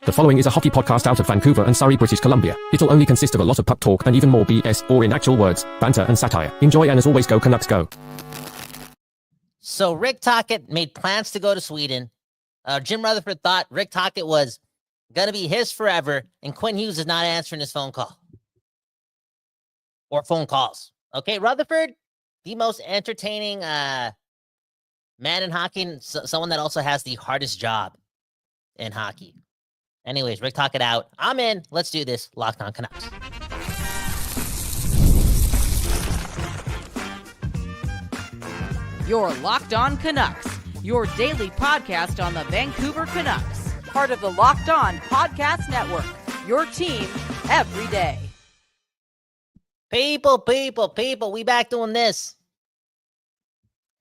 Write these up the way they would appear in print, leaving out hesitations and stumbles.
The following is a hockey podcast out of Vancouver and Surrey, British Columbia. It'll only consist of a lot of puck talk and even more BS, or in actual words, banter and satire. Enjoy, and as always, go Canucks go. So Rick Tocchet made plans to go to Sweden. Jim Rutherford thought Rick Tocchet was going to be his forever, and Quinn Hughes is not answering his phone call. Or phone calls. Okay, Rutherford, the most entertaining man in hockey, and someone that also has the hardest job in hockey. Anyways, Rick Tocchet out. I'm in. Let's do this. Locked On Canucks. You're Locked On Canucks, your daily podcast on the Vancouver Canucks, part of the Locked On Podcast Network, your team every day. People, we back doing this.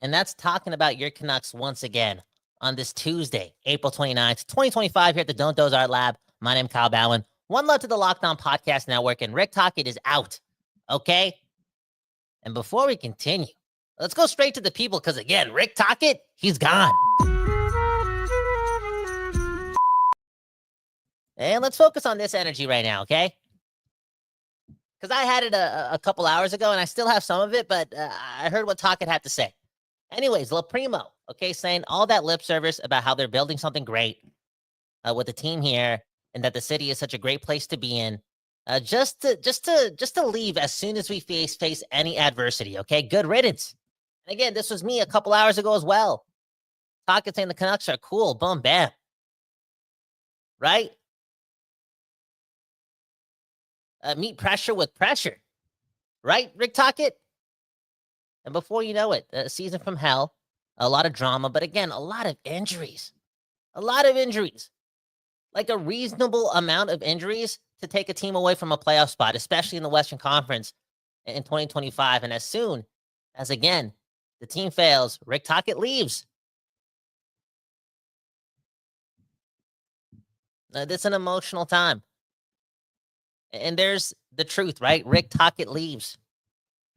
And that's talking about your Canucks once again on this Tuesday, April 29th, 2025 here at the Don't Doze Art Lab. My name's Kyle Bowen. One love to the Locked On Podcast Network, and Rick Tocchet is out, okay? And before we continue, let's go straight to the people, because again, Rick Tocchet, he's gone. And let's focus on this energy right now, okay? Because I had it a couple hours ago, and I still have some of it, but I heard what Tocchet had to say. Anyways, La Primo, okay, saying all that lip service about how they're building something great with the team here, and that the city is such a great place to be in, just to leave as soon as we face any adversity. Okay, good riddance. And again, this was me a couple hours ago as well. Tocchet saying the Canucks are cool. Boom, bam. Right? Meet pressure with pressure. Right, Rick Tocchet? And before you know it, a season from hell, a lot of drama, but again, a lot of injuries. A lot of injuries. Like a reasonable amount of injuries to take a team away from a playoff spot, especially in the Western Conference in 2025. And as soon as, again, the team fails, Rick Tocchet leaves. This is an emotional time. And there's the truth, right? Rick Tocchet leaves.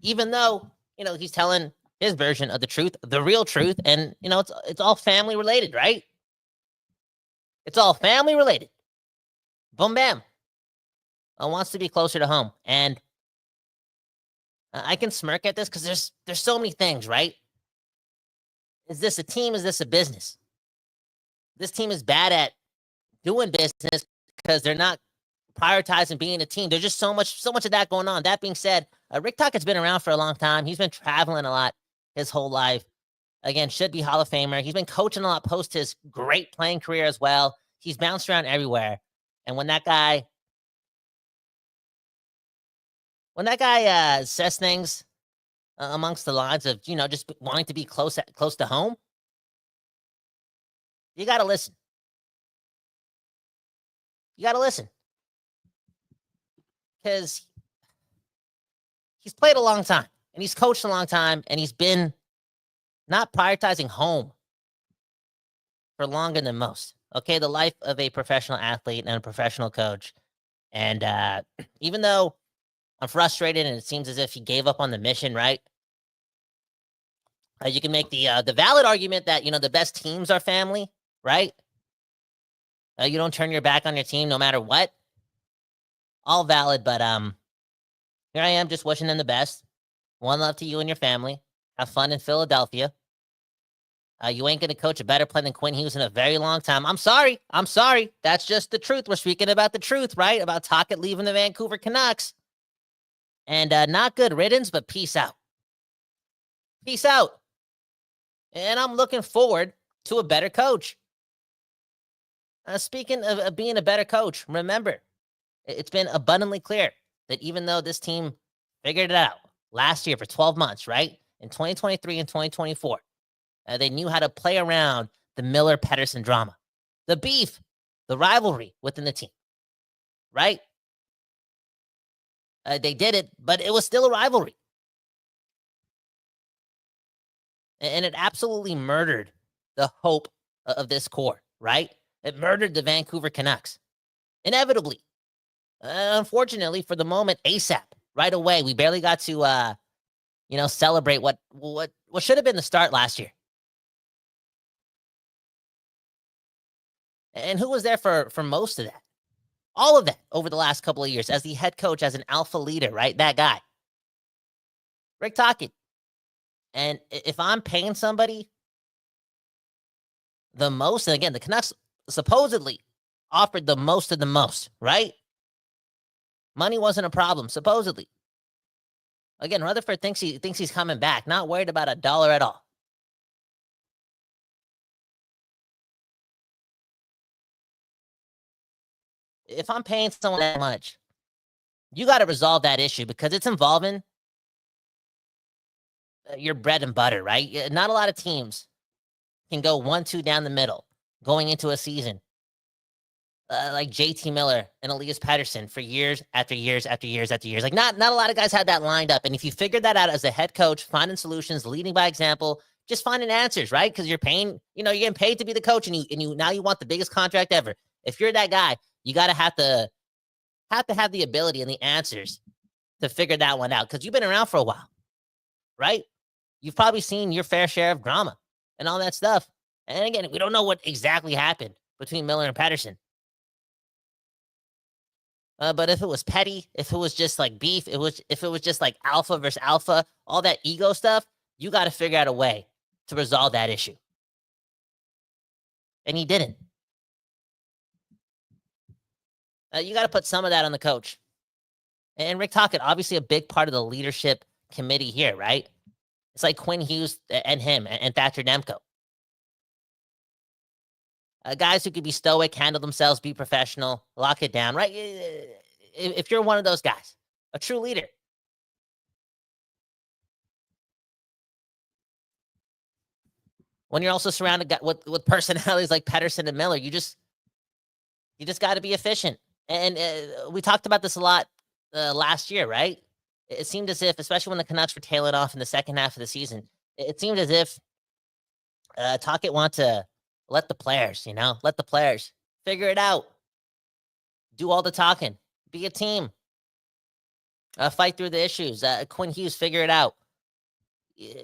Even though, he's telling his version of the truth, the real truth, and, it's all family related, right? It's all family related. Boom, bam. Wants to be closer to home. And I can smirk at this because there's so many things, right? Is this a team? Is this a business? This team is bad at doing business because they're not prioritizing being a team. There's just so much of that going on. That being said, Rick Tocchet's been around for a long time. He's been traveling a lot his whole life. Again, should be Hall of Famer. He's been coaching a lot post his great playing career as well. He's bounced around everywhere. And when that guy says things amongst the lines of, just wanting to be close to home, you got to listen. You got to listen. Because he's played a long time, and he's coached a long time, and he's been not prioritizing home for longer than most. Okay, the life of a professional athlete and a professional coach. And even though I'm frustrated and it seems as if he gave up on the mission, right? You can make the valid argument that, the best teams are family, right? You don't turn your back on your team no matter what. All valid, but here I am just wishing them the best. One love to you and your family. Have fun in Philadelphia. You ain't going to coach a better play than Quinn Hughes in a very long time. I'm sorry. That's just the truth. We're speaking about the truth, right? About Tocchet leaving the Vancouver Canucks. And not good riddance, but peace out. Peace out. And I'm looking forward to a better coach. Speaking of being a better coach, remember, it's been abundantly clear that even though this team figured it out last year for 12 months, right? In 2023 and 2024, they knew how to play around the Miller-Pettersson drama, the beef, the rivalry within the team, right? They did it, but it was still a rivalry. And it absolutely murdered the hope of this core, right? It murdered the Vancouver Canucks. Inevitably. Unfortunately, for the moment, ASAP, right away. We barely got to, celebrate what should have been the start last year. And who was there for most of that? All of that over the last couple of years as the head coach, as an alpha leader, right? That guy, Rick Tocchet. And if I'm paying somebody the most, and again, the Canucks supposedly offered the most of the most, right? Money wasn't a problem, supposedly. Again, Rutherford thinks he's coming back, not worried about a dollar at all. If I'm paying someone that much, you got to resolve that issue because it's involving your bread and butter, right? Not a lot of teams can go 1-2 down the middle going into a season like JT Miller and Elias Pettersson for years after years after years after years. Like not a lot of guys had that lined up. And if you figured that out as a head coach, finding solutions, leading by example, just finding answers, right? Because you're paying, you're getting paid to be the coach, and you now you want the biggest contract ever. If you're that guy, you got to have the ability and the answers to figure that one out because you've been around for a while, right? You've probably seen your fair share of drama and all that stuff. And again, we don't know what exactly happened between Miller and Pettersson. But if it was petty, if it was just like beef, if it was just like alpha versus alpha, all that ego stuff, you got to figure out a way to resolve that issue. And he didn't. You got to put some of that on the coach. And Rick Tocchet, obviously a big part of the leadership committee here, right? It's like Quinn Hughes and him and Thatcher Demko. Guys who could be stoic, handle themselves, be professional, lock it down, right? If you're one of those guys, a true leader. When you're also surrounded with personalities like Pettersson and Miller, you just got to be efficient. And we talked about this a lot last year, right? It seemed as if, especially when the Canucks were tailing off in the second half of the season, it seemed as if Tocchet wanted to let the players figure it out. Do all the talking. Be a team. Fight through the issues. Quinn Hughes, figure it out.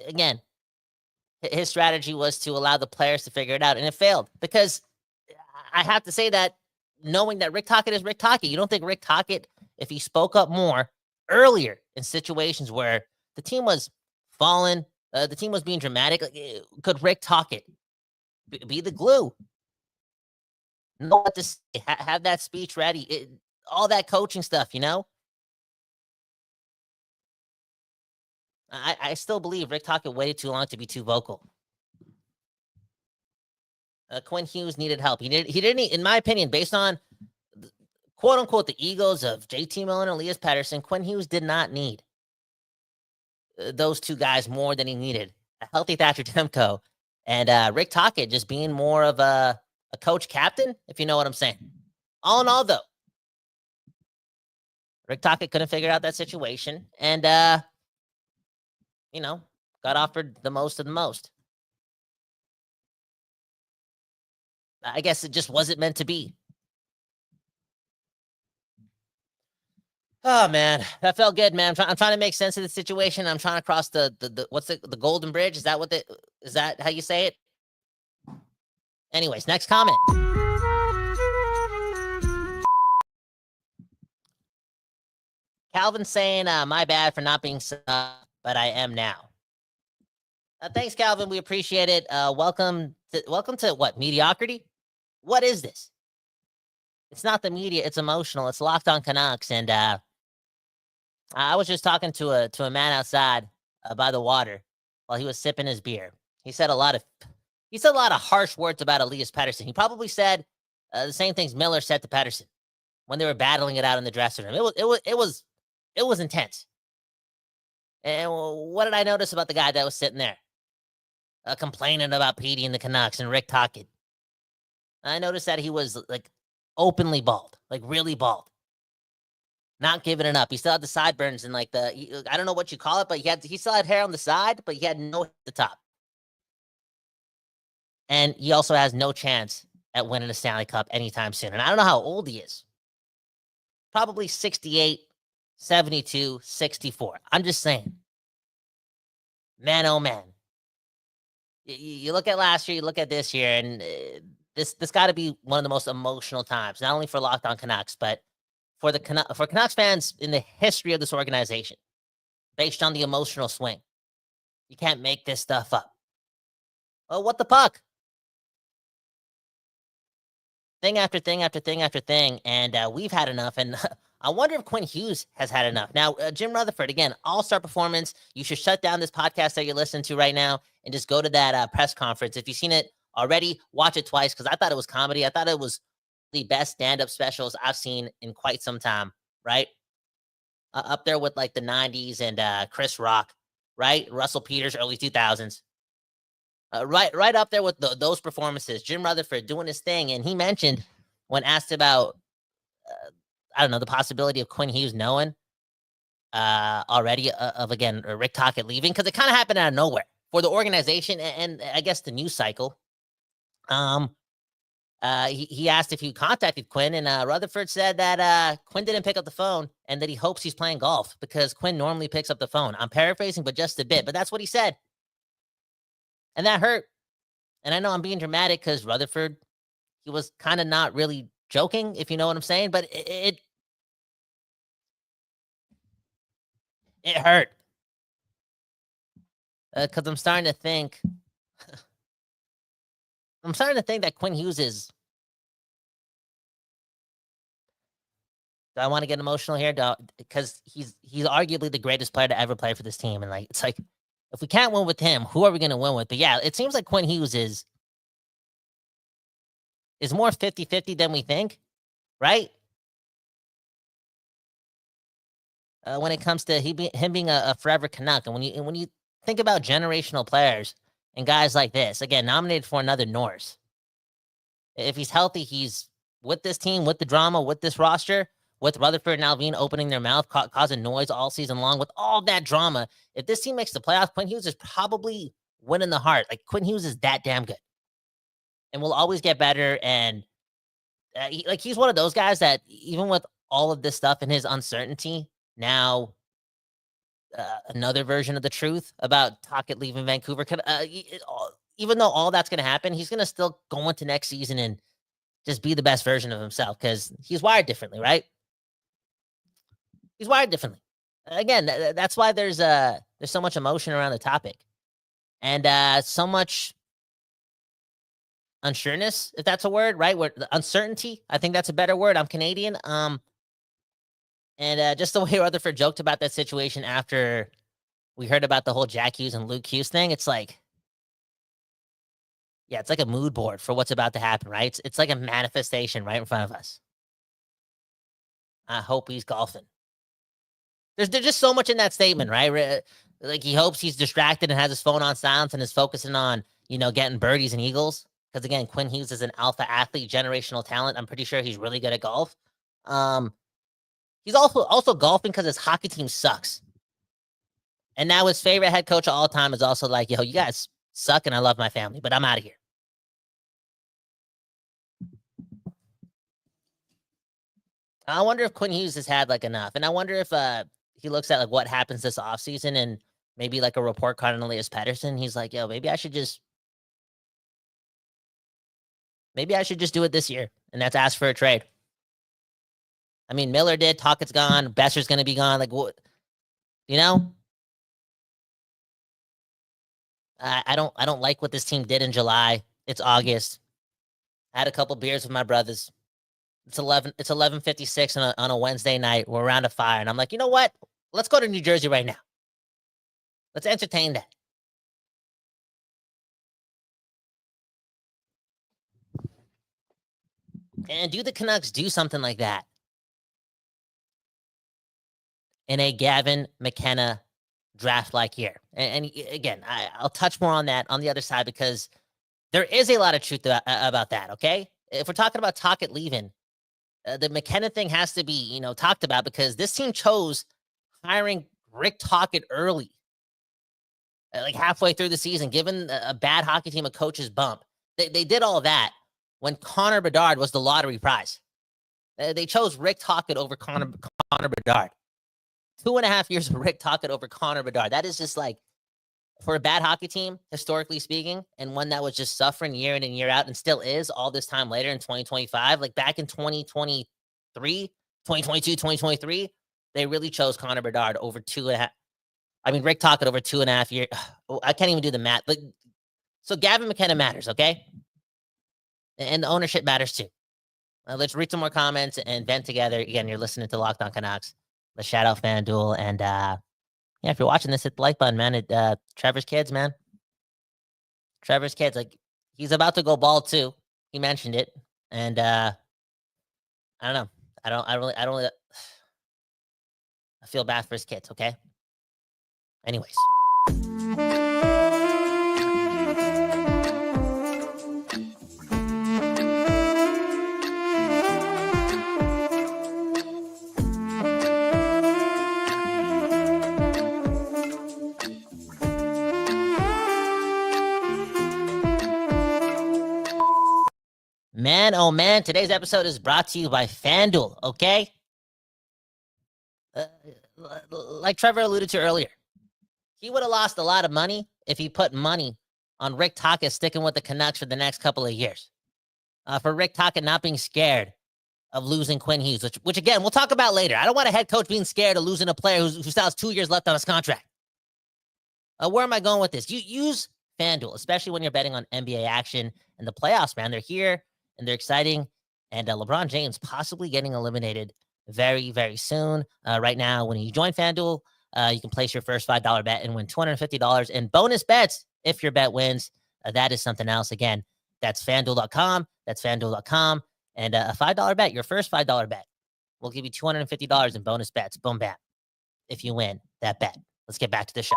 Again, his strategy was to allow the players to figure it out, and it failed because I have to say that knowing that Rick Tocchet is Rick Tocchet, you don't think Rick Tocchet, if he spoke up more earlier in situations where the team was falling, the team was being dramatic, could Rick Tocchet be the glue? Know what to say, have that speech ready, all that coaching stuff, I still believe Rick Tocchet waited too long to be too vocal. Quinn Hughes needed help. He didn't need, in my opinion, based on quote unquote the egos of JT Miller and Elias Pettersson, Quinn Hughes did not need those two guys more than he needed a healthy Thatcher Demko and Rick Tocchet just being more of a coach captain, if you know what I'm saying. All in all, though, Rick Tocchet couldn't figure out that situation and, got offered the most of the most. I guess it just wasn't meant to be. Oh man, that felt good, man. I'm trying to make sense of the situation. I'm trying to cross the what's the Golden Bridge? Is that how you say it? Anyways, next comment. Calvin saying, my bad for not being but I am now. Thanks, Calvin. We appreciate it. Welcome to what? Mediocrity? What is this? It's not the media. It's emotional. It's Locked On Canucks. And I was just talking to a man outside by the water while he was sipping his beer. He said a lot of harsh words about Elias Pettersson. He probably said the same things Miller said to Pettersson when they were battling it out in the dressing room. It was intense. And what did I notice about the guy that was sitting there complaining about Petey and the Canucks and Rick Tocchet? I noticed that he was like openly bald, like really bald, not giving it up. He still had the sideburns and like I don't know what you call it, but he still had hair on the side, but he had no hair at the top. And he also has no chance at winning a Stanley Cup anytime soon. And I don't know how old he is. Probably 68, 72, 64. I'm just saying. Man, oh man. You look at last year, you look at this year, and this got to be one of the most emotional times, not only for Locked On Canucks, but for for Canucks fans in the history of this organization, based on the emotional swing. You can't make this stuff up. Oh, what the puck? Thing after thing after thing after thing, and we've had enough. And I wonder if Quinn Hughes has had enough. Now, Jim Rutherford, again, all-star performance. You should shut down this podcast that you're listening to right now and just go to that press conference. If you've seen it already, watch it twice, because I thought it was comedy. I thought it was the best stand-up specials I've seen in quite some time, right? Up there with like the 90s and Chris Rock, right? Russell Peters, early 2000s. Right up there with those performances. Jim Rutherford doing his thing, and he mentioned when asked about, I don't know, the possibility of Quinn Hughes knowing already of again Rick Tocchet leaving, because it kind of happened out of nowhere for the organization and I guess the news cycle. He asked if you contacted Quinn, and Rutherford said that Quinn didn't pick up the phone and that he hopes he's playing golf because Quinn normally picks up the phone. I'm paraphrasing, but just a bit. But that's what he said. And that hurt. And I know I'm being dramatic because Rutherford, he was kind of not really joking, if you know what I'm saying. But it hurt. Because I'm starting to think that Quinn Hughes is. Do I want to get emotional here? Because he's arguably the greatest player to ever play for this team. And like, it's like, if we can't win with him, who are we going to win with? But yeah, it seems like Quinn Hughes is more 50-50 than we think, right? When it comes to him being a forever Canuck. And when you think about generational players and guys like this, again, nominated for another Norris. If he's healthy, he's with this team, with the drama, with this roster, with Rutherford and Alvin opening their mouth, causing noise all season long, with all that drama. If this team makes the playoffs, Quinn Hughes is probably winning the heart. Like, Quinn Hughes is that damn good. And will always get better. And he's one of those guys that even with all of this stuff and his uncertainty, now another version of the truth about Tocchet leaving Vancouver, even though all that's going to happen, he's going to still go into next season and just be the best version of himself because he's wired differently, right? He's wired differently. Again, that's why there's so much emotion around the topic, and so much unsureness, if that's a word, right? Where uncertainty, I think that's a better word. I'm Canadian, and just the way Rutherford joked about that situation after we heard about the whole Jack Hughes and Luke Hughes thing. It's like, yeah, it's like a mood board for what's about to happen, right? It's like a manifestation right in front of us. I hope he's golfing. There's just so much in that statement, right? Like, he hopes he's distracted and has his phone on silence and is focusing on, getting birdies and eagles. Because again, Quinn Hughes is an alpha athlete, generational talent. I'm pretty sure he's really good at golf. He's also golfing because his hockey team sucks. And now his favorite head coach of all time is also like, yo, you guys suck and I love my family, but I'm out of here. I wonder if Quinn Hughes has had like enough. And I wonder if he looks at like what happens this offseason and maybe like a report card on Elias Pettersson. He's like, yo, maybe I should just do it this year. And that's ask for a trade. I mean, Miller did. Tocchett's gone. Besser's going to be gone. Like, what? I don't like what this team did in July. It's August. I had a couple beers with my brothers. It's 11:56 on a Wednesday night. We're around a fire, and I'm like, you know what? Let's go to New Jersey right now. Let's entertain that. And do the Canucks do something like that in a Gavin McKenna draft-like year? And again, I'll touch more on that on the other side because there is a lot of truth about that, okay? If we're talking about Tocchet leaving, the McKenna thing has to be, talked about because this team chose hiring Rick Tocchet early, like halfway through the season, given a bad hockey team a coach's bump. They did all that when Connor Bedard was the lottery prize. They chose Rick Tocchet over Connor Bedard. 2.5 years of Rick Tocchet over Connor Bedard. That is just like, for a bad hockey team, historically speaking, and one that was just suffering year in and year out and still is all this time later in 2025, like back in 2023, 2022, 2023, they really chose Connor Bedard over 2.5. I mean, Rick Tocchet over 2.5 years. I can't even do the math. But so Gavin McKenna matters, okay? And the ownership matters too. Let's read some more comments and vent together. Again, you're listening to Locked On Canucks. Let's shout out FanDuel. And yeah, if you're watching this, hit the like button, man. Trevor's kids, man. Trevor's kids. Like, he's about to go bald too. He mentioned it. And I don't know. I feel bad for his kids, okay? Anyways. Man, oh man, today's episode is brought to you by FanDuel, okay? Like Trevor alluded to earlier, he would have lost a lot of money if he put money on Rick Tocchet sticking with the Canucks for the next couple of years. For Rick Tocchet not being scared of losing Quinn Hughes, which again, we'll talk about later. I don't want a head coach being scared of losing a player who still has 2 years left on his contract. Where am I going with this? You use FanDuel, especially when you're betting on NBA action and the playoffs, man. They're here and they're exciting. And LeBron James possibly getting eliminated very, very soon. Right now, when you join FanDuel, you can place your first $5 bet and win $250 in bonus bets if your bet wins. That is something else. Again, that's FanDuel.com. That's FanDuel.com. And a $5 bet, your first $5 bet, will give you $250 in bonus bets. Boom, bam. If you win that bet. Let's get back to the show.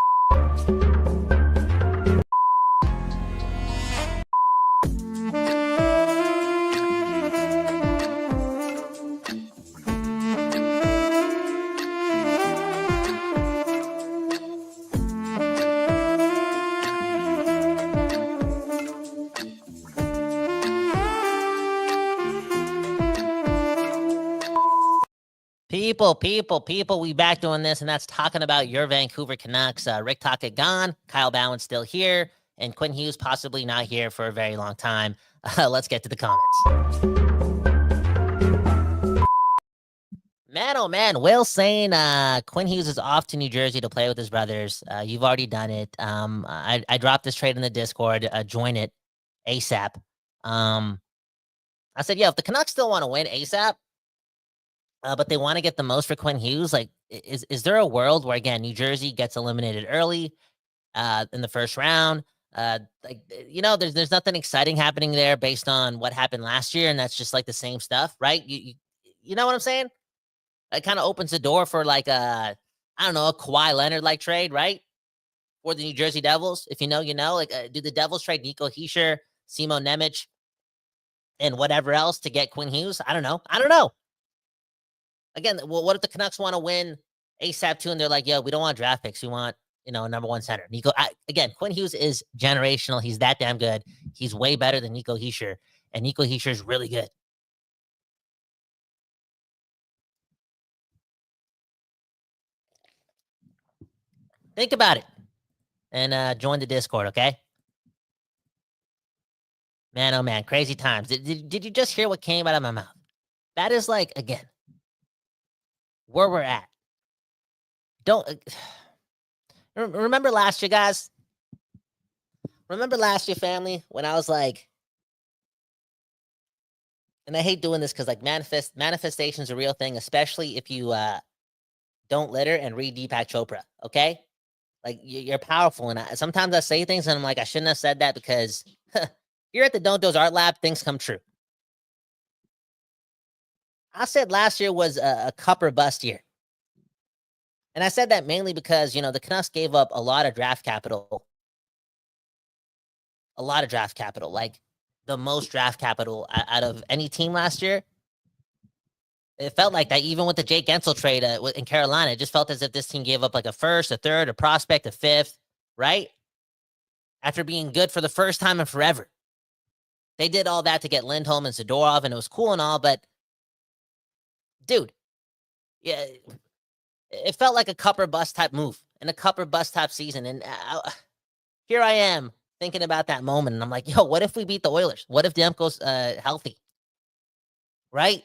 People, we back doing this, and that's talking about your Vancouver Canucks. Rick Tocchet gone, Kyle Bowen's still here, and Quinn Hughes possibly not here for a very long time. Let's get to the comments. Man, oh man, Will saying Quinn Hughes is off to New Jersey to play with his brothers. You've already done it. I dropped this trade in the Discord. Join it ASAP. I said, yeah, if the Canucks still want to win ASAP, but they want to get the most for Quinn Hughes, like, is there a world where, again, New Jersey gets eliminated early in the first round? There's nothing exciting happening there based on what happened last year, and that's just like the same stuff, right? You know what I'm saying? It kind of opens the door for like a Kawhi Leonard like trade, right? For the New Jersey Devils, if you know, you know. Like, do the Devils trade Nico Hischier, Simo Nemec, and whatever else to get Quinn Hughes? I don't know. Again, well, what if the Canucks want to win ASAP too, and they're like, yo, we don't want draft picks. We want, a number one center. Quinn Hughes is generational. He's that damn good. He's way better than Nico Hischier, and Nico Hischier is really good. Think about it, and join the Discord, okay? Man, oh man, crazy times. Did you just hear what came out of my mouth? That is like, again, where we're at. Don't remember last year, guys. Remember last year, family, when I was like, and I hate doing this because like manifestation is a real thing, especially if you don't litter and read Deepak Chopra. Okay, like you're powerful, and sometimes I say things and I'm like, I shouldn't have said that because you're at the Don't Doze Art Lab, things come true. I said last year was a cup or bust year. And I said that mainly because, the Canucks gave up a lot of draft capital. Like the most draft capital out of any team last year. It felt like that even with the Jake Gensel trade in Carolina. It just felt as if this team gave up like a first, a third, a prospect, a fifth, right? After being good for the first time in forever. They did all that to get Lindholm and Zadorov, and it was cool and all, but dude, yeah, it felt like a cup or bust type move and a cup or bust type season. And here I am thinking about that moment, and I'm like, yo, what if we beat the Oilers? What if Demko's healthy? Right?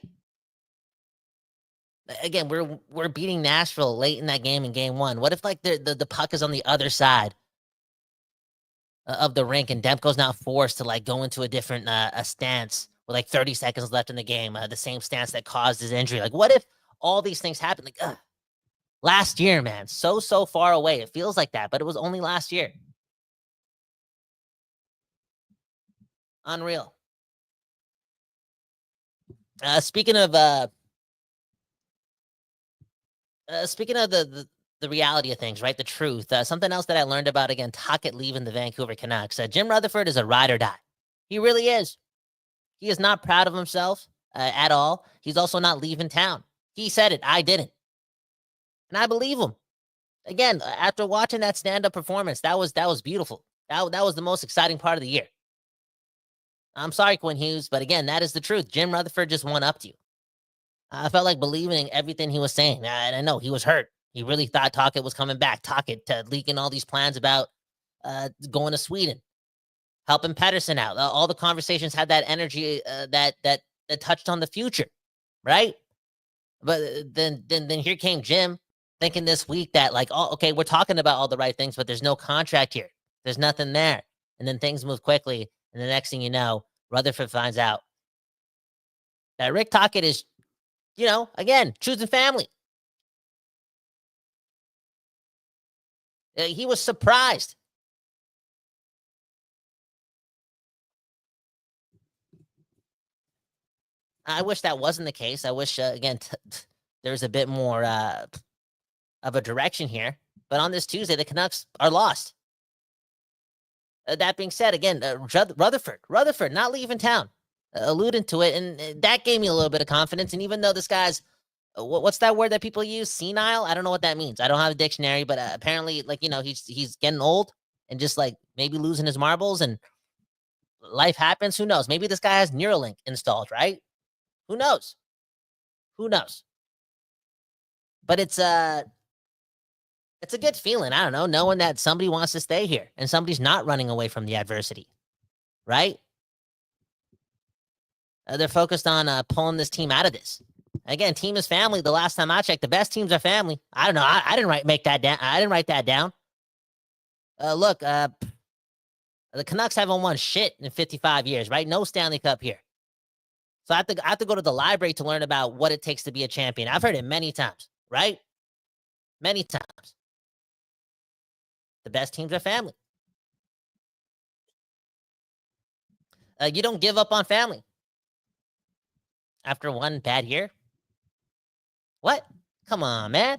Again, we're beating Nashville late in that game in game one. What if like the puck is on the other side of the rink and Demko's now forced to like go into a different a stance with like 30 seconds left in the game, the same stance that caused his injury? Like, what if all these things happen? Like, last year, man, so far away. It feels like that, but it was only last year. Unreal. Speaking of the reality of things, right? The truth. Something else that I learned about, again, Tocchet leaving the Vancouver Canucks. Jim Rutherford is a ride or die. He really is. He is not proud of himself at all. He's also not leaving town. He said it. I didn't. And I believe him. Again, after watching that stand-up performance, that was beautiful. That was the most exciting part of the year. I'm sorry, Quinn Hughes, but again, that is the truth. Jim Rutherford just won up to you. I felt like believing everything he was saying. And I know he was hurt. He really thought Tocchet was coming back. Tocchet leaking all these plans about going to Sweden, helping Pettersson out. All the conversations had that energy that touched on the future, right? But then here came Jim thinking this week that like, oh, okay, we're talking about all the right things, but there's no contract here. There's nothing there. And then things move quickly. And the next thing you know, Rutherford finds out that Rick Tocchet is, again, choosing family. He was surprised. I wish that wasn't the case. I wish, again, there's a bit more of a direction here. But on this Tuesday, the Canucks are lost. That being said, again, Rutherford not leaving town, alluding to it, and that gave me a little bit of confidence. And even though this guy's, what's that word that people use? Senile? I don't know what that means. I don't have a dictionary, but apparently, like, he's getting old and just like maybe losing his marbles, and life happens. Who knows? Maybe this guy has Neuralink installed, right? Who knows? But it's a good feeling. I don't know, knowing that somebody wants to stay here and somebody's not running away from the adversity, right? They're focused on pulling this team out of this. Again, team is family. The last time I checked, the best teams are family. I don't know. I didn't write that down. Look, the Canucks haven't won shit in 55 years, right? No Stanley Cup here. So I have to go to the library to learn about what it takes to be a champion. I've heard it many times, right? Many times. The best teams are family. You don't give up on family after one bad year. What? Come on, man.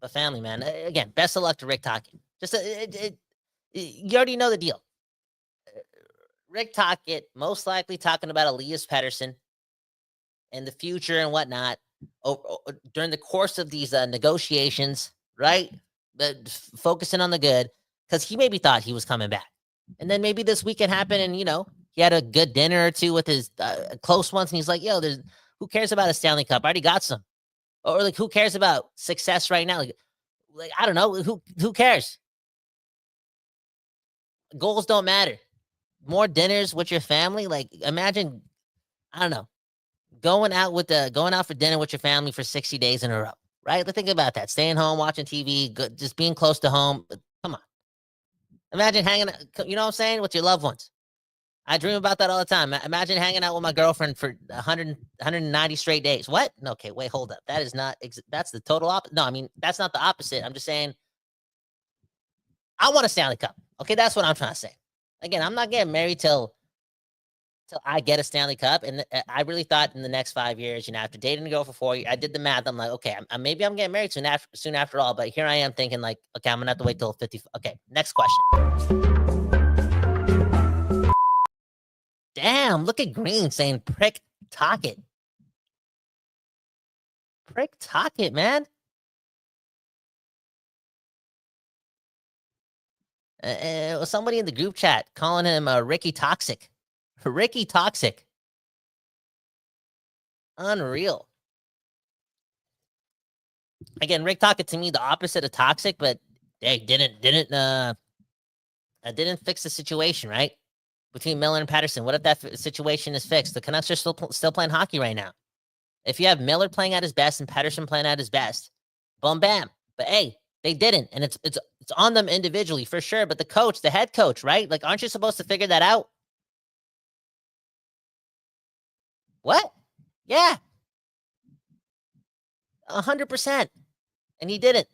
But family, man. Again, best of luck to Rick Tocchet. Just you already know the deal. Rick Tocchet most likely talking about Elias Pettersson and the future and whatnot during the course of these negotiations, right? Focusing on the good, because he maybe thought he was coming back. And then maybe this weekend happened and, he had a good dinner or two with his close ones. And he's like, yo, who cares about a Stanley Cup? I already got some. Or like, who cares about success right now? Like I don't know. Who cares? Goals don't matter. More dinners with your family. Like imagine, I don't know, going out for dinner with your family for 60 days in a row, right? Think about that. Staying home, watching TV, just being close to home. Come on. Imagine hanging, you know what I'm saying, with your loved ones. I dream about that all the time. Imagine hanging out with my girlfriend for 190 straight days. What? Okay, wait, hold up. That is not, that's the total opposite. No, I mean, that's not the opposite. I'm just saying, I want a Stanley Cup. Okay, that's what I'm trying to say. Again, I'm not getting married till I get a Stanley Cup. And I really thought in the next 5 years, after dating a girl for 4 years, I did the math. I'm like, okay, maybe I'm getting married soon after all. But here I am thinking like, okay, I'm going to have to wait till 50. Okay, next question. Damn, look at Green saying prick Tocchet. Prick Tocchet, man. Somebody in the group chat calling him Ricky Toxic. Ricky Toxic. Unreal. Again, Rick Tocchet to me, the opposite of toxic, but they didn't fix the situation, right? Between Miller and Pettersson. What if that situation is fixed? The Canucks are still playing hockey right now. If you have Miller playing at his best and Pettersson playing at his best, boom, bam. But hey, they didn't, and it's on them individually for sure. But the coach, the head coach, right? Like, aren't you supposed to figure that out? What? Yeah, 100%, and he didn't.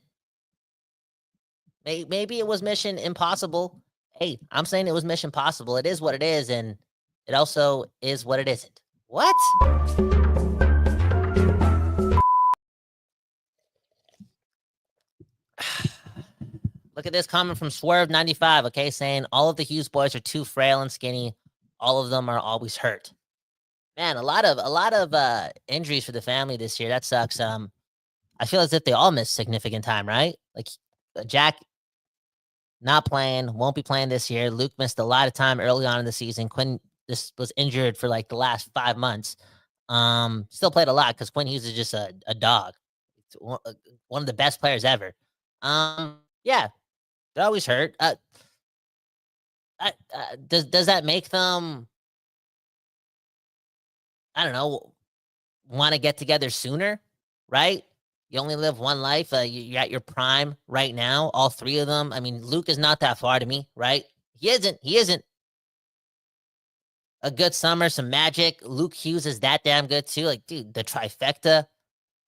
Maybe it was mission impossible. Hey, I'm saying it was mission possible. It is what it is, and it also is what it isn't. What? Look at this comment from Swerve95, okay, saying all of the Hughes boys are too frail and skinny. All of them are always hurt. Man, a lot of injuries for the family this year. That sucks. I feel as if they all missed significant time, right? Like Jack not playing, won't be playing this year. Luke missed a lot of time early on in the season. Quinn was injured for like the last 5 months. Still played a lot because Quinn Hughes is just a dog. One of the best players ever. Yeah, they're always hurt. Does that make them, I don't know, want to get together sooner, right? You only live one life. You're at your prime right now, all three of them. I mean, Luke is not that far to me, right? He isn't. A good summer, some magic. Luke Hughes is that damn good too. Like, dude, the trifecta,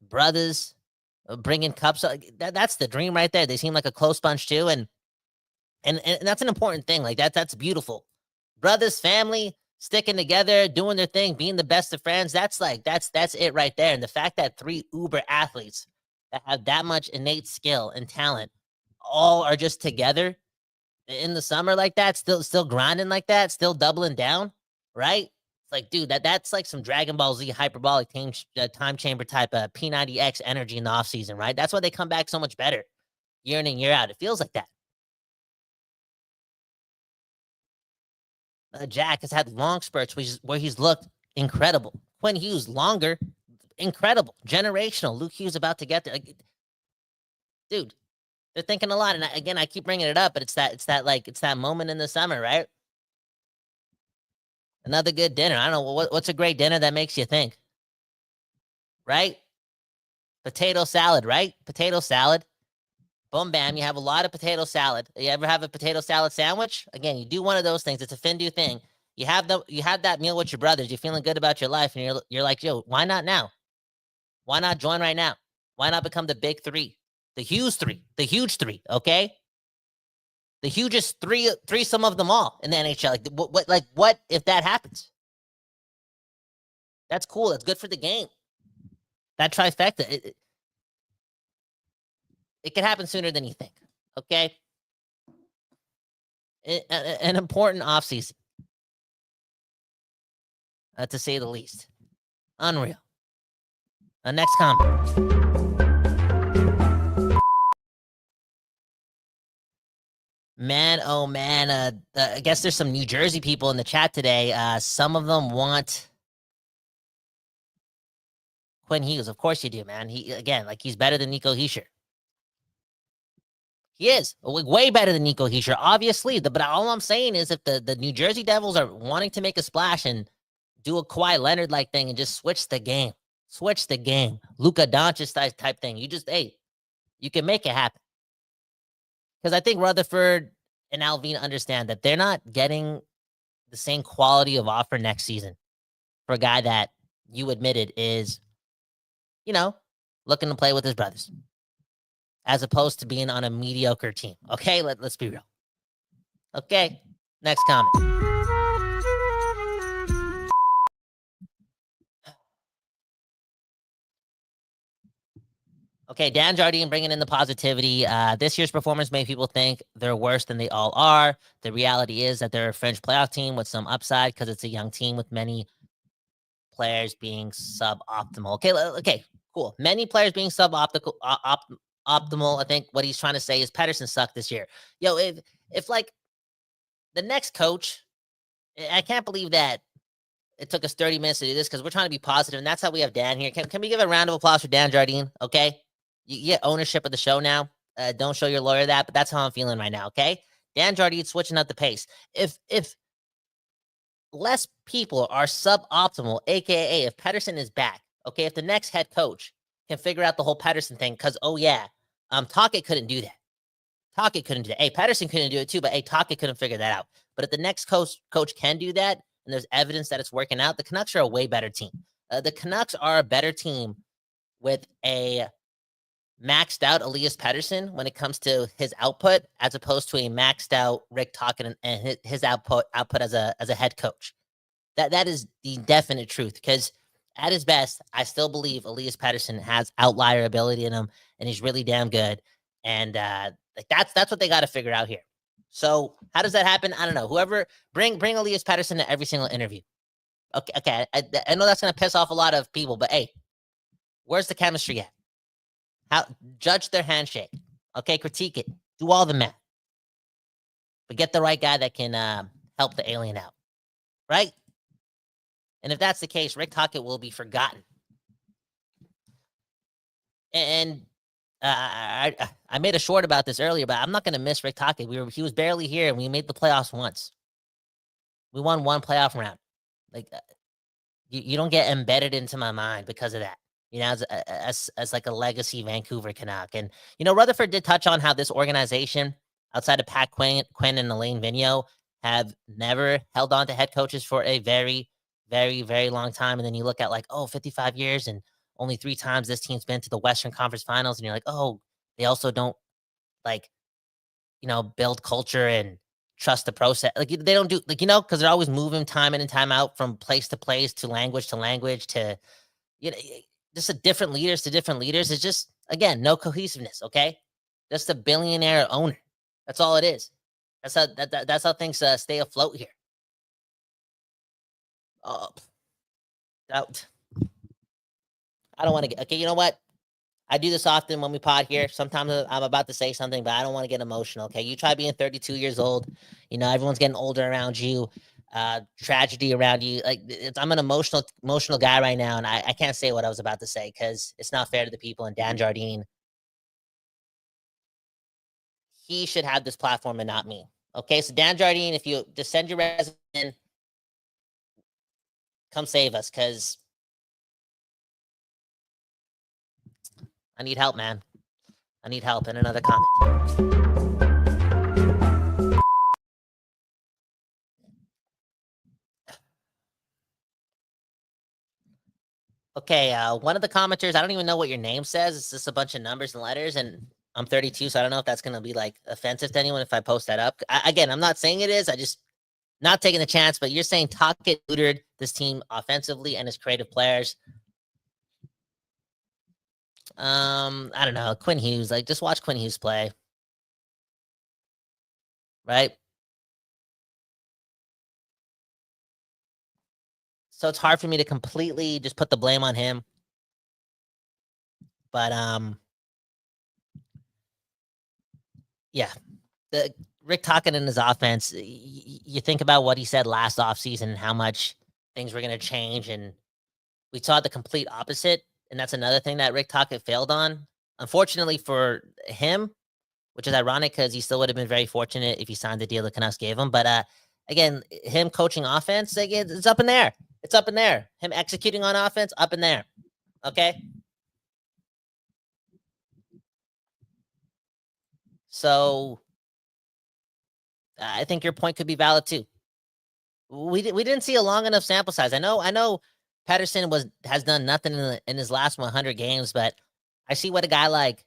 brothers, bringing cups. That's the dream right there. They seem like a close bunch too, and that's an important thing. Like that's beautiful. Brothers, family, sticking together, doing their thing, being the best of friends. That's it right there. And the fact that 3 uber athletes that have that much innate skill and talent all are just together in the summer like that, still grinding like that, still doubling down, right? It's like, dude, that's like some Dragon Ball Z hyperbolic time chamber type of P90X energy in the offseason, right? That's why they come back so much better year in and year out. It feels like that. Jack has had long spurts where he's looked incredible. Quinn Hughes, longer, incredible, generational. Luke Hughes about to get there. Like, dude, they're thinking a lot. And again, I keep bringing it up, but it's that moment in the summer, right? Another good dinner. I don't know what's a great dinner that makes you think, right? Potato salad, right? Potato salad. Boom, bam. You have a lot of potato salad. You ever have a potato salad sandwich? Again, you do one of those things. It's a FanDuel thing. You have that meal with your brothers. You're feeling good about your life, and you're like, yo, why not now? Why not join right now? Why not become the big 3, the Hughes 3, the huge 3? Okay, the hugest threesome of them all in the NHL. What if that happens? That's cool. That's good for the game. That trifecta. It could happen sooner than you think, okay? An important offseason, to say the least. Unreal. Next comment. Man, oh man, I guess there's some New Jersey people in the chat today. Some of them want Quinn Hughes. Of course you do, man. He's better than Nico Hischier. He is way better than Nico Hischier, obviously. But all I'm saying is, if the New Jersey Devils are wanting to make a splash and do a Kawhi Leonard-like thing and just switch the game, Luka Doncic type thing, you can make it happen. Because I think Rutherford and Alvin understand that they're not getting the same quality of offer next season for a guy that you admitted is, looking to play with his brothers, as opposed to being on a mediocre team. Okay, let's be real. Okay, next comment. Okay, Dan Jardine bringing in the positivity. This year's performance made people think they're worse than they all are. The reality is that they're a fringe playoff team with some upside because it's a young team with many players being suboptimal. Okay, cool. Many players being suboptimal. Optimal. I think what he's trying to say is Pettersson sucked this year. Yo, if like the next coach, I can't believe that it took us 30 minutes to do this because we're trying to be positive, and that's how we have Dan here. Can we give a round of applause for Dan Jardine? Okay, you get ownership of the show now. Don't show your lawyer that, but that's how I'm feeling right now, okay? Dan Jardine switching up the pace. If less people are suboptimal, aka if Pettersson is back, okay, if the next head coach can figure out the whole Pettersson thing, because Tocchet couldn't do that. Tocchet couldn't do that. Hey, Pettersson couldn't do it too, but hey, Tocchet couldn't figure that out. But if the next coach can do that, and there's evidence that it's working out, the Canucks are a way better team. The Canucks are a better team with a maxed out Elias Pettersson when it comes to his output, as opposed to a maxed out Rick Tocchet and his output as a head coach. That is the definite truth. Because at his best, I still believe Elias Pettersson has outlier ability in him, and he's really damn good. And that's what they got to figure out here. So how does that happen? I don't know. Whoever bring Elias Pettersson to every single interview. Okay. I know that's gonna piss off a lot of people, but hey, where's the chemistry at? How judge their handshake? Okay, critique it. Do all the math, but get the right guy that can help the alien out, right? And if that's the case, Rick Tocchet will be forgotten. And I made a short about this earlier, but I'm not going to miss Rick Tocchet. He was barely here, and we made the playoffs once. We won one playoff round. Like you don't get embedded into my mind because of that. You know, as like a legacy Vancouver Canuck. And Rutherford did touch on how this organization, outside of Pat Quinn and Elaine Vigneault, have never held on to head coaches for a very, very, very long time. And then you look at 55 years and only 3 times this team's been to the Western Conference Finals, and you're like, oh, they also don't build culture and trust the process. They don't do because they're always moving time in and time out from place to place, to language to just different leaders to different leaders. It's just, again, no cohesiveness. Okay, just a billionaire owner. That's all it is. That's how things stay afloat here. I don't want to get, okay, you know what? I do this often when we pod here. Sometimes I'm about to say something, but I don't want to get emotional, okay? You try being 32 years old. Everyone's getting older around you. Tragedy around you. I'm an emotional guy right now, and I can't say what I was about to say because it's not fair to the people. And Dan Jardine, he should have this platform and not me. Okay, so Dan Jardine, if you just send your resume in, come save us, because I need help, man. I need help. And another comment. Okay, one of the commenters, I don't even know what your name says. It's just a bunch of numbers and letters, and I'm 32, so I don't know if that's going to be offensive to anyone if I post that up. Again, I'm not saying it is. I just not taking the chance, but you're saying Tocchet neutered this team offensively and his creative players. I don't know. Quinn Hughes, just watch Quinn Hughes play. Right? So it's hard for me to completely just put the blame on him. But yeah. The Rick Tocchet in his offense, you think about what he said last offseason and how much things were going to change, and we saw the complete opposite. And that's another thing that Rick Tocchet failed on. Unfortunately for him, which is ironic because he still would have been very fortunate if he signed the deal the Canucks gave him. But again, him coaching offense, it's up in there. It's up in there. Him executing on offense, up in there. Okay? So I think your point could be valid too. We didn't see a long enough sample size. I know Pettersson has done nothing in his last 100 games, but I see what a guy like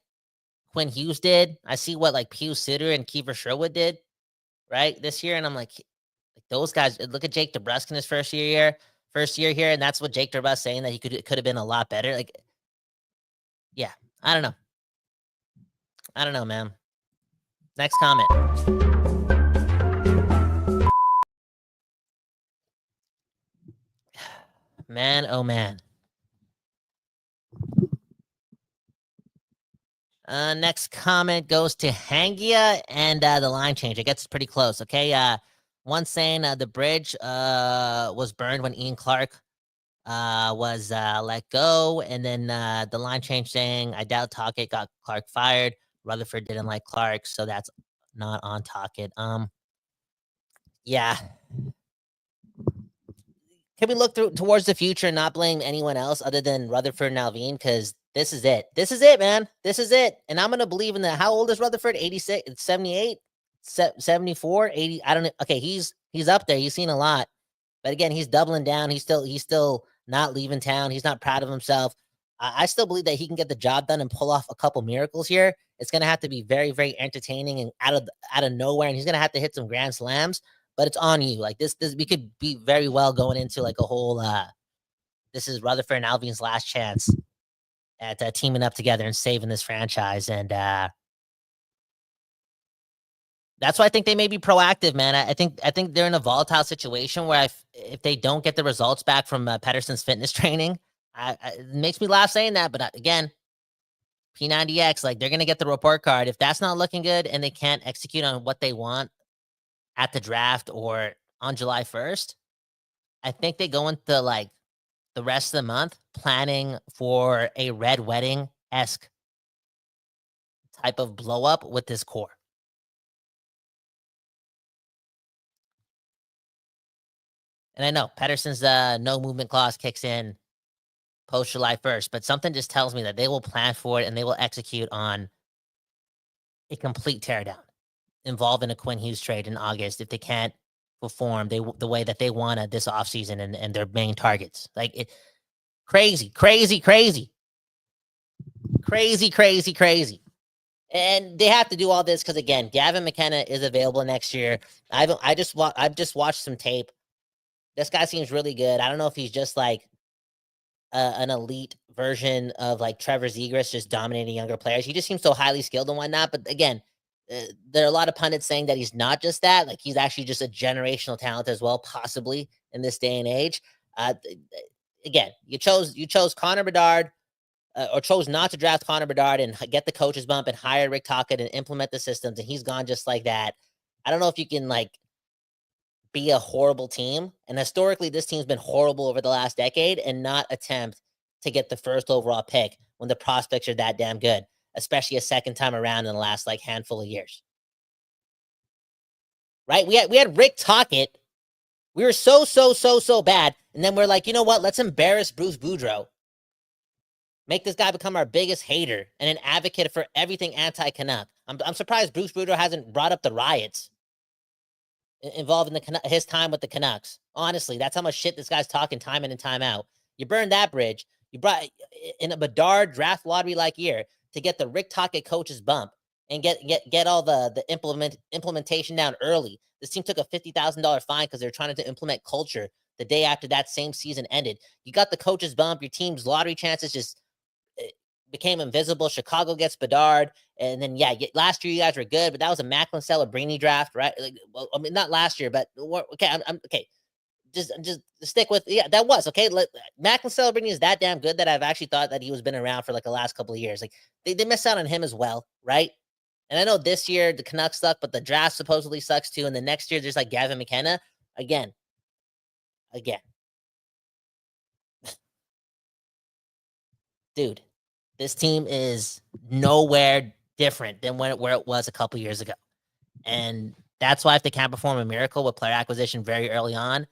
Quinn Hughes did. I see what Pius Suter and Kiefer Sherwood did, right, this year, and I'm like those guys. Look at Jake DeBrusk in his first year here, and that's what Jake DeBrusk saying that he could have been a lot better. Yeah, I don't know, man. Next comment. Man, oh man. Next comment goes to Hangia and the line change. It gets pretty close. Okay. One saying the bridge was burned when Ian Clark was let go, and then the line change saying I doubt Tocchet got Clark fired. Rutherford didn't like Clark, so that's not on Tocchet. Yeah. Can we look towards the future and not blame anyone else other than Rutherford and Alvin? Because this is it. This is it, man. This is it. And I'm going to believe in that. How old is Rutherford? 86, 78, 74, 80. I don't know. Okay, he's up there. He's seen a lot. But again, he's doubling down. He's still not leaving town. He's not proud of himself. I still believe that he can get the job done and pull off a couple miracles here. It's going to have to be very, very entertaining and out of nowhere. And he's going to have to hit some grand slams. But it's on you. Like this, we could be very well going into like a whole. This is Rutherford and Alvin's last chance at teaming up together and saving this franchise, and that's why I think they may be proactive, man. I think they're in a volatile situation where if they don't get the results back from Pettersson's fitness training, it makes me laugh saying that. But again, P90X, like they're gonna get the report card if that's not looking good and they can't execute on what they want at the draft or on July 1st, I think they go into like the rest of the month planning for a red wedding-esque type of blow up with this core. And I know Pettersson's no movement clause kicks in post July 1st, but something just tells me that they will plan for it and they will execute on a complete teardown involving a Quinn Hughes trade in August if they can't perform the way that they wanted this offseason and their main targets. Like crazy. And they have to do all this because again, Gavin McKenna is available next year. I've just watched some tape. This guy seems really good. I don't know if he's just like an elite version of like Trevor Zegras, just dominating younger players. He just seems so highly skilled and whatnot. But again, there are a lot of pundits saying that he's not just that. Like he's actually just a generational talent as well, possibly in this day and age. Again, you chose Connor Bedard or chose not to draft Connor Bedard and get the coach's bump and hire Rick Tocchet and implement the systems, and he's gone just like that. I don't know if you can like be a horrible team. And historically, this team's been horrible over the last decade and not attempt to get the first overall pick when the prospects are that damn good, especially a second time around in the last like handful of years. Right? We had Rick Tocchet. We were so bad. And then we're like, you know what? Let's embarrass Bruce Boudreau. Make this guy become our biggest hater and an advocate for everything anti-Canuck. I'm surprised Bruce Boudreau hasn't brought up the riots involved in his time with the Canucks. Honestly, that's how much shit this guy's talking time in and time out. You burned that bridge. You brought in a Bedard draft lottery-like year to get the Rick Tocchet coach's bump and get all the implementation down early. This team took a $50,000 fine because they were trying to implement culture the day after that same season ended. You got the coach's bump. Your team's lottery chances just became invisible. Chicago gets Bedard. And then, yeah, last year you guys were good, but that was a Macklin Celebrini draft, right? Like, well, I mean, not last year, but okay, I'm okay. Just stick with, yeah, that was, okay. Macklin Celebrini is that damn good that I've actually thought that he was been around for like the last couple of years. Like, they missed out on him as well, right? And I know this year the Canucks suck, but the draft supposedly sucks too. And the next year there's like Gavin McKenna. Again. Dude, this team is nowhere different than where it was a couple years ago. And that's why if they can't perform a miracle with player acquisition very early on,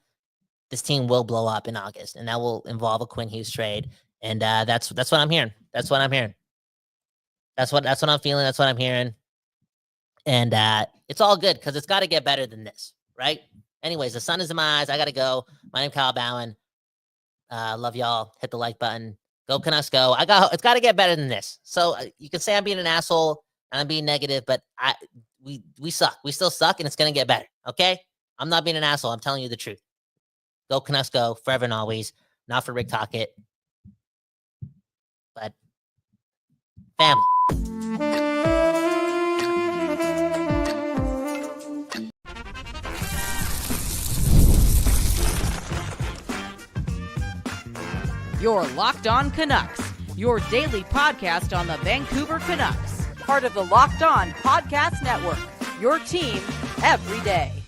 this team will blow up in August. And that will involve a Quinn Hughes trade. And that's what I'm hearing. That's what I'm feeling. That's what I'm hearing. And it's all good because it's got to get better than this, right? Anyways, the sun is in my eyes. I got to go. My name's Kyle Bowen. Love y'all. Hit the like button. Go Canucks go. It's got to get better than this. So you can say I'm being an asshole and I'm being negative, but we suck. We still suck, and it's going to get better, okay? I'm not being an asshole. I'm telling you the truth. Go Canucks go, forever and always. Not for Rick Tocchet, but family. You're Locked On Canucks, your daily podcast on the Vancouver Canucks, part of the Locked On Podcast Network, your team every day.